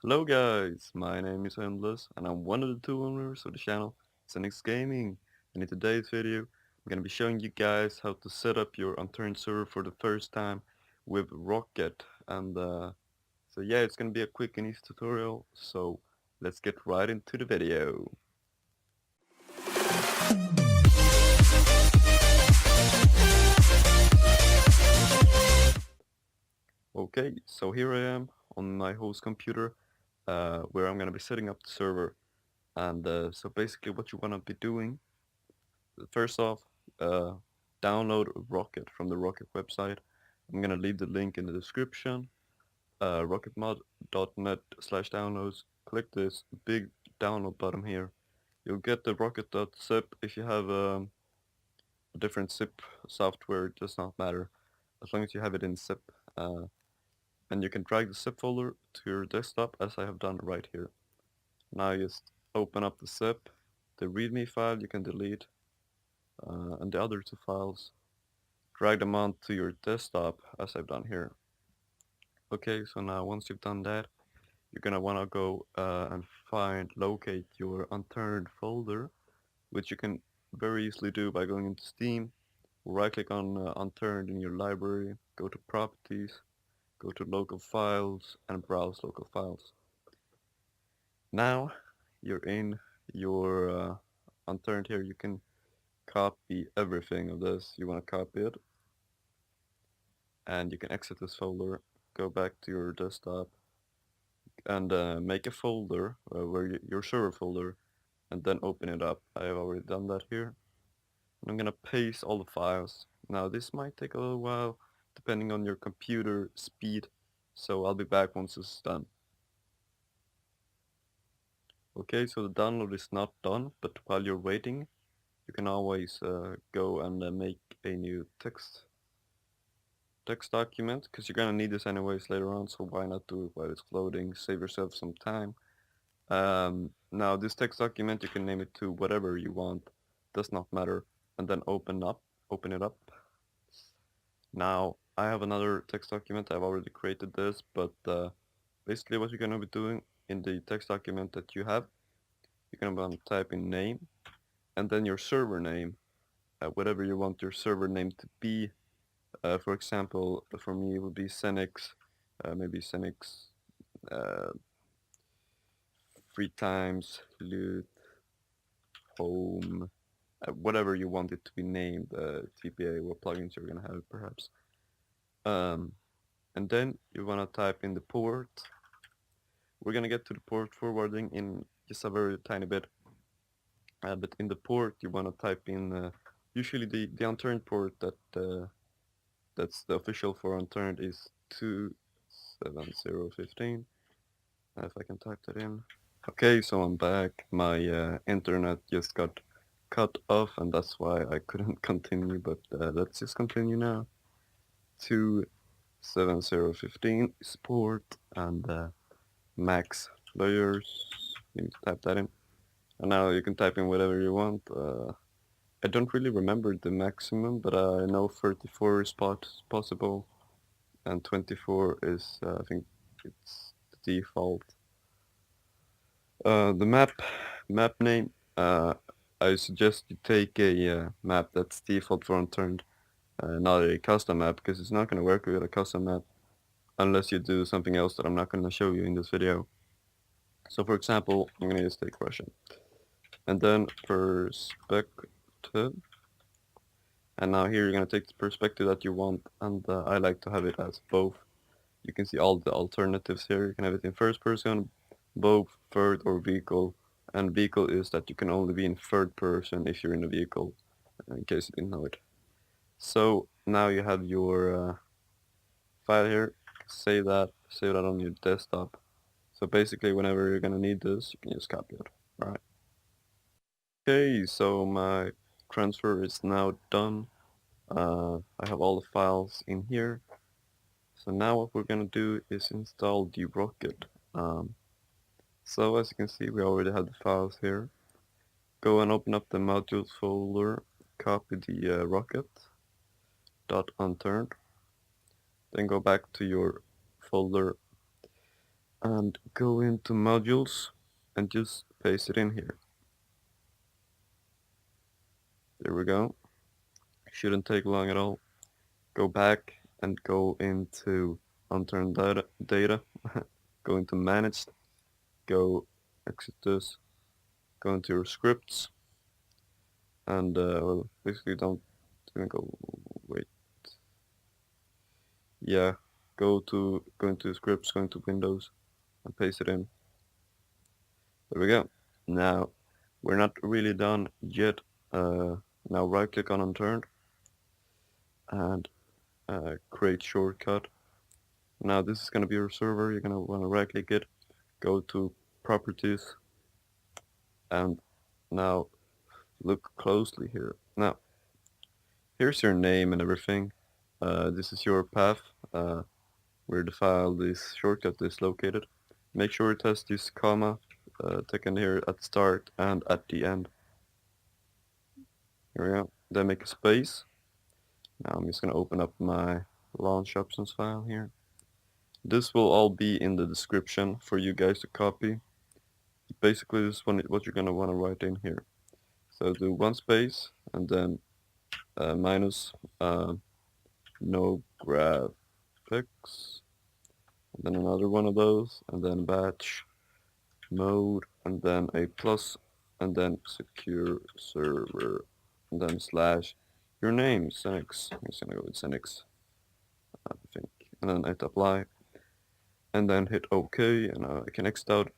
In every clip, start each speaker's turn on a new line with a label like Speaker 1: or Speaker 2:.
Speaker 1: Hello guys, my name is Endless and I'm one of the two owners of the channel, Zenix Gaming, and in today's video I'm gonna be showing you guys how to set up your unturned server for the first time with Rocket. And yeah, it's gonna be a quick and easy tutorial, so let's get right into the video. Okay, so here I am on my host computer where I'm gonna be setting up the server. So basically what you wanna be doing, first off, uh, download Rocket from the Rocket website. I'm gonna leave the link in the description. Rocketmod.net/downloads. Click this big download button here. You'll get the rocket.zip. If you have a different zip software, it does not matter as long as you have it in zip. Uh, and you can drag the zip folder to your desktop as I have done right here. Now just open up the zip. The readme file you can delete, and the other two files, drag them onto your desktop as I've done here. Okay, so now once you've done that, you're gonna wanna go and locate your unturned folder, which you can very easily do by going into Steam, right click on unturned in your library, go to properties, go to local files and browse local files. Now you're in your unturned here, you can copy everything of this. You wanna copy it and you can exit this folder, go back to your desktop and make a folder your server folder, and then open it up. I have already done that here. And I'm gonna paste all the files. Now this might take a little while depending on your computer speed, so I'll be back once this is done. Okay, so the download is not done, but while you're waiting, you can always go and make a new text document, because you're gonna need this anyways later on, so why not do it while it's loading, save yourself some time. Now this text document, you can name it to whatever you want, does not matter, and then open it up. Now I have another text document, I've already created this, but basically what you're gonna be doing in the text document that you have, you're gonna want to type in name, and then your server name, whatever you want your server name to be. For example, for me it would be Zenix, maybe Zenix, uh, 3 times loot home, whatever you want it to be named, TPA, what plugins you're gonna have perhaps. And then you wanna type in the port. We're gonna get to the port forwarding in just a very tiny bit, but in the port you wanna type in usually the unturned port that's the official for unturned is 27015. If I can type that in. Okay, so I'm back. My internet just got cut off, and that's why I couldn't continue, but let's just continue now. 27015 is port, and max layers. You need to type that in. And now you can type in whatever you want. I don't really remember the maximum, but I know 34 is possible, and 24 is, I think it's the default. The map name, I suggest you take a map that's default for unturned, not a custom map, because it's not going to work with a custom map unless you do something else that I'm not going to show you in this video. So for example, I'm going to just take Russian, and then perspective, and now here you're going to take the perspective that you want, and I like to have it as both. You can see all the alternatives here. You can have it in first person, both, third, or vehicle. And vehicle is that you can only be in third person if you're in a vehicle, in case you didn't know it. So now you have your file here. Save that on your desktop. So basically whenever you're gonna need this, you can just copy it, right? Okay, so my transfer is now done. I have all the files in here. So now what we're gonna do is install the Rocket. So as you can see, we already have the files here. Go and open up the modules folder, copy the rocket.unturned, then go back to your folder and go into modules and just paste it in here. There we go. Shouldn't take long at all. Go back and go into unturned data. Go into managed, go exit this, go into your scripts, and well, basically don't even go, wait, yeah, go into scripts, go into Windows, and paste it in. There we go. Now we're not really done yet. Now right click on unturned and create shortcut. Now this is going to be your server. You're going to want to right click it, go to properties, and now look closely here. Now here's your name and everything. This is your path where the file, this shortcut is located. Make sure it has this comma taken here at start and at the end. Here we go. Then make a space. Now I'm just going to open up my launch options file here. This will all be in the description for you guys to copy. Basically this is what you're going to want to write in here. So do one space and then minus no graphics, and then another one of those, and then batch mode, and then a plus, and then secure server, and then slash your name, Senix. I'm just gonna go with Senix, I think, and then hit apply, and then hit OK, and I can exit out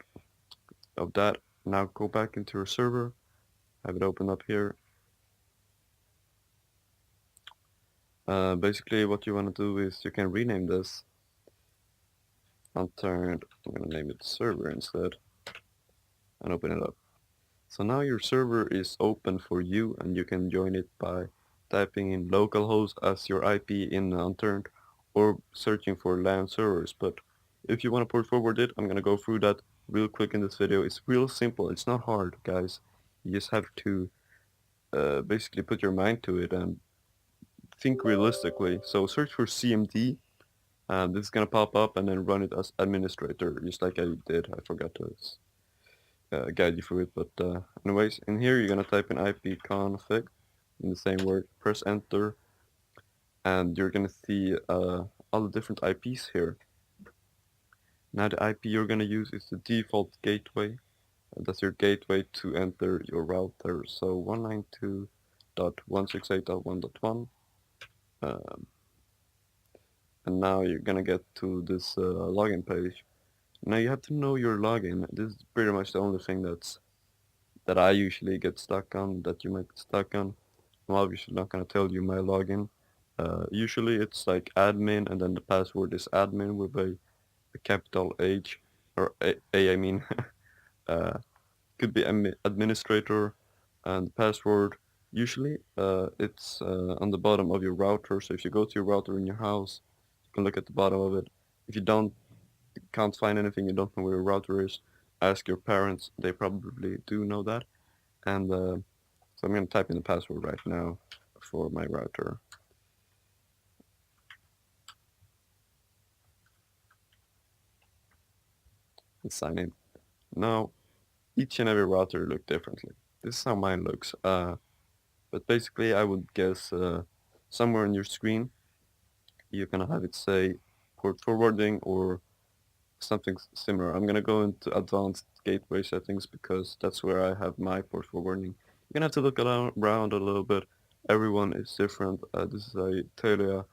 Speaker 1: of that. Now go back into your server, have it open up here. Basically what you want to do is you can rename this unturned. I'm gonna name it server instead and open it up. So now your server is open for you and you can join it by typing in localhost as your IP in unturned or searching for LAN servers. But if you want to port forward it, I'm gonna go through that real quick in this video. It's real simple, it's not hard, guys. You just have to basically put your mind to it and think realistically. So search for CMD. This is gonna pop up and then run it as administrator, just like I did. I forgot to guide you through it, but anyways, in here you're gonna type in ipconfig in the same word, press enter, and you're gonna see all the different IPs here. Now the IP you're gonna use is the default gateway. That's your gateway to enter your router. So 192.168.1.1. And now you're gonna get to this login page. Now you have to know your login. This is pretty much the only thing that I usually get stuck on, that you might get stuck on. I'm obviously not gonna tell you my login. Usually it's like admin and then the password is admin with a capital H, or A I mean. Could be administrator, and password. Usually it's on the bottom of your router, so if you go to your router in your house, you can look at the bottom of it. If you can't find anything, you don't know where your router is, ask your parents, they probably do know that. And so I'm going to type in the password right now for my router. Let's sign in. Now, each and every router look differently. This is how mine looks. But basically, I would guess somewhere on your screen, you're going to have it say port forwarding or something similar. I'm going to go into advanced gateway settings because that's where I have my port forwarding. You're going to have to look around a little bit. Everyone is different. This is a Telia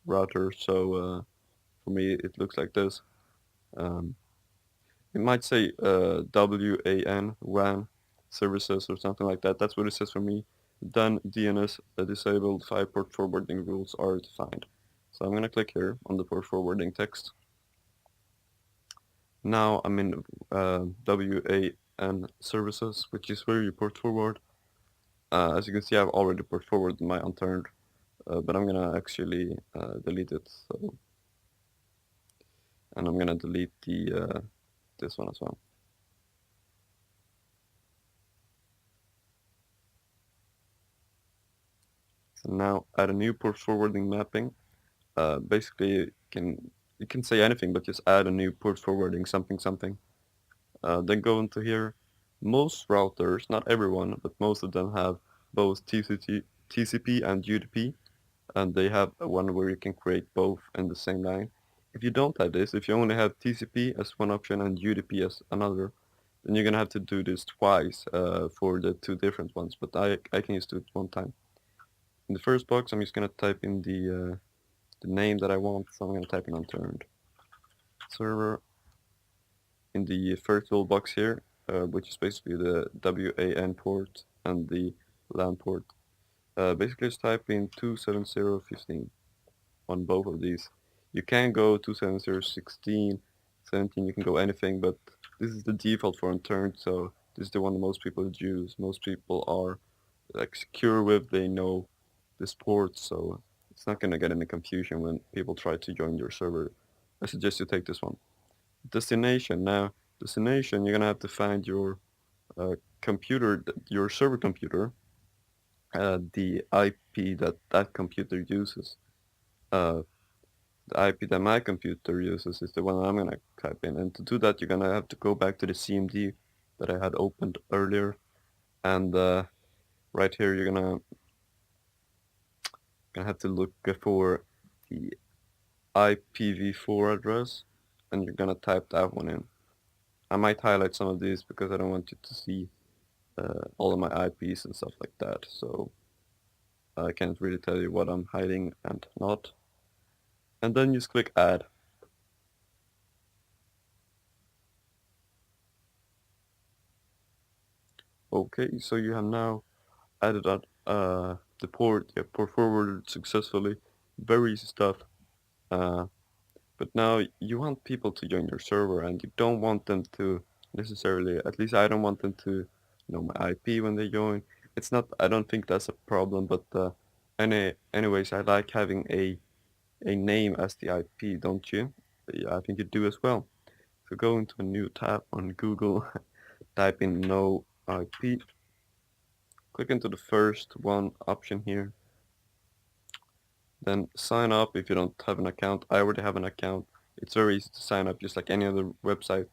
Speaker 1: router, so for me it looks like this. It might say WAN services or something like that. That's what it says for me. Then DNS disabled 5 port forwarding rules are defined. So I'm gonna click here on the port forwarding text. Now I'm in WAN services, which is where you port forward. As you can see, I've already port forwarded my unturned, but I'm gonna actually delete it. So, and I'm gonna delete the this one as well. So now add a new port forwarding mapping. Basically, you can you can say anything, but just add a new port forwarding something something. Then go into here. Most routers, not everyone, but most of them have both TCP and UDP, and they have one where you can create both in the same line. If you don't have this, if you only have TCP as one option and UDP as another, then you're gonna have to do this twice for the two different ones. But I can just do it one time. In the first box, I'm just gonna type in the name that I want, so I'm gonna type in unturned server. In the first little box here, which is basically the WAN port and the LAN port, basically just type in 27015 on both of these. You can go 27016, 17, you can go anything, but this is the default for unturned, so this is the one that most people use. Most people are like secure with, they know this port, so it's not gonna get any confusion when people try to join your server. I suggest you take this one. Destination. Now, destination, you're gonna have to find your computer, your server computer, the IP that that computer uses. Uh, the IP that my computer uses is the one I'm gonna type in, and to do that, you're gonna have to go back to the CMD that I had opened earlier, and right here you're gonna have to look for the IPv4 address, and you're gonna type that one in. I might highlight some of these because I don't want you to see all of my IPs and stuff like that, so I can't really tell you what I'm hiding and not. And then just click add. Okay, so you have now added the port, yeah, port forwarded successfully. Very easy stuff. Uh, but now you want people to join your server, and you don't want them to necessarily, at least I don't want them to know my IP when they join. It's not, I don't think that's a problem, but anyways, I like having a name as the IP, don't you? Yeah, I think you do as well. So go into a new tab on Google, type in no IP, click into the first one option here, then sign up if you don't have an account. I already have an account. It's very easy to sign up, just like any other website.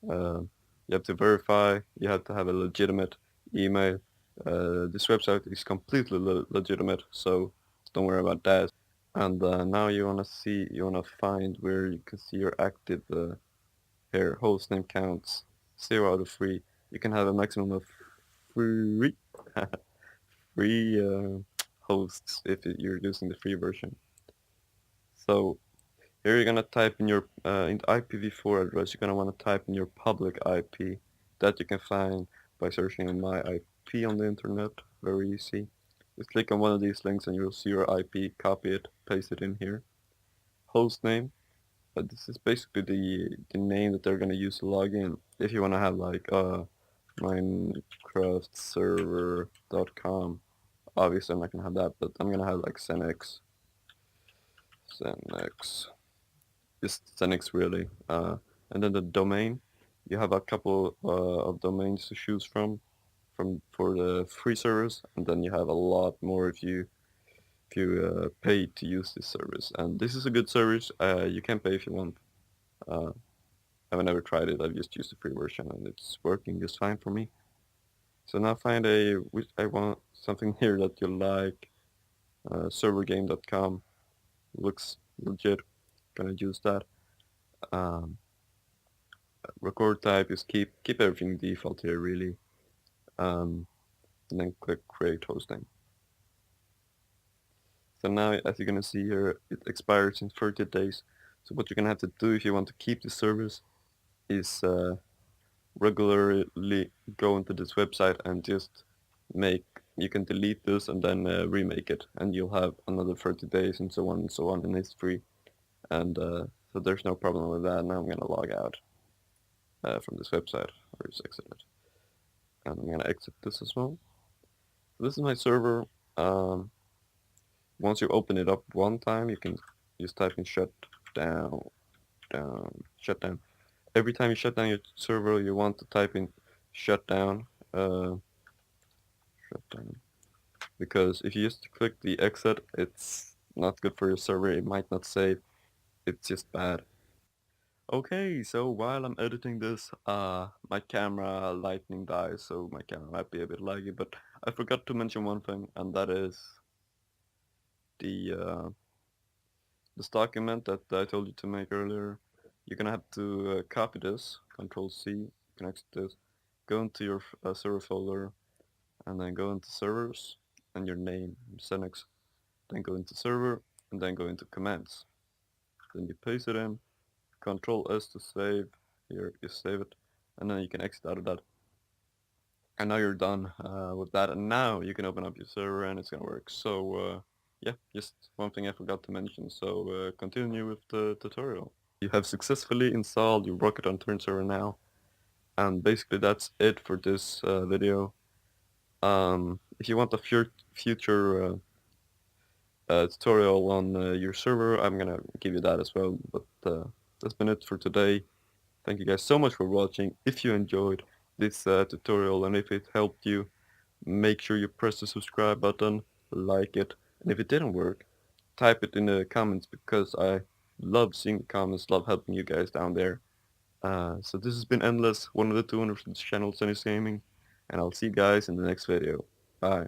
Speaker 1: Uh, you have to verify, you have to have a legitimate email. This website is completely legitimate, so don't worry about that. And now you wanna find where you can see your active here. Hostname counts 0 out of 3. You can have a maximum of 3 free hosts if you're using the free version. So here you're gonna type in your in the IPv4 address. You're gonna want to type in your public IP that you can find by searching in my IP on the internet. Very easy. Just click on one of these links and you'll see your IP. Copy it, paste it in here. Hostname. But this is basically the name that they're gonna use to log in. If you wanna have like minecraftserver.com. Obviously I'm not gonna have that, but I'm gonna have like Xenix. Just Xenix really. And then the domain. You have a couple of domains to choose from for the free servers, and then you have a lot more if you pay to use this service. And this is a good service. You can pay if you want. I've never tried it. I've just used the free version, and it's working just fine for me. So now find I want something here that you like. Servergame.com looks legit. Gonna use that. Um, record type is keep everything default here really. And then click create hosting. So now, as you're gonna see here, it expires in 30 days. So what you're gonna have to do if you want to keep the service is regularly go into this website and just you can delete this and then remake it, and you'll have another 30 days and so on and so on, and it's free. And so there's no problem with that. Now I'm gonna log out from this website, or just exit it. And I'm gonna exit this as well. So this is my server. Um, Once you open it up one time, you can just type in shut down, shut down. Every time you shut down your server, you want to type in shut down, shut down. Because if you just click the exit, it's not good for your server. It might not save. It's just bad. Okay, so while I'm editing this, my camera lightning dies, so my camera might be a bit laggy, but I forgot to mention one thing, and that is the this document that I told you to make earlier. You're gonna have to copy this, Control C, connect this, go into your server folder, and then go into servers, and your name, Senex, then go into server, and then go into commands. Then you paste it in, Control S to save, here you save it, and then you can exit out of that. And now you're done with that, and now you can open up your server and it's gonna work. So yeah, just one thing I forgot to mention, so continue with the tutorial. You have successfully installed your Rocket Unturned server now, and basically that's it for this video. If you want a future tutorial on your server, I'm gonna give you that as well, but that's been it for today. Thank you guys so much for watching. If you enjoyed this tutorial and if it helped you, make sure you press the subscribe button, like it, and if it didn't work, type it in the comments because I love seeing the comments, love helping you guys down there. So this has been Endless, one of the 200 channels Sunny's Gaming, and I'll see you guys in the next video. Bye.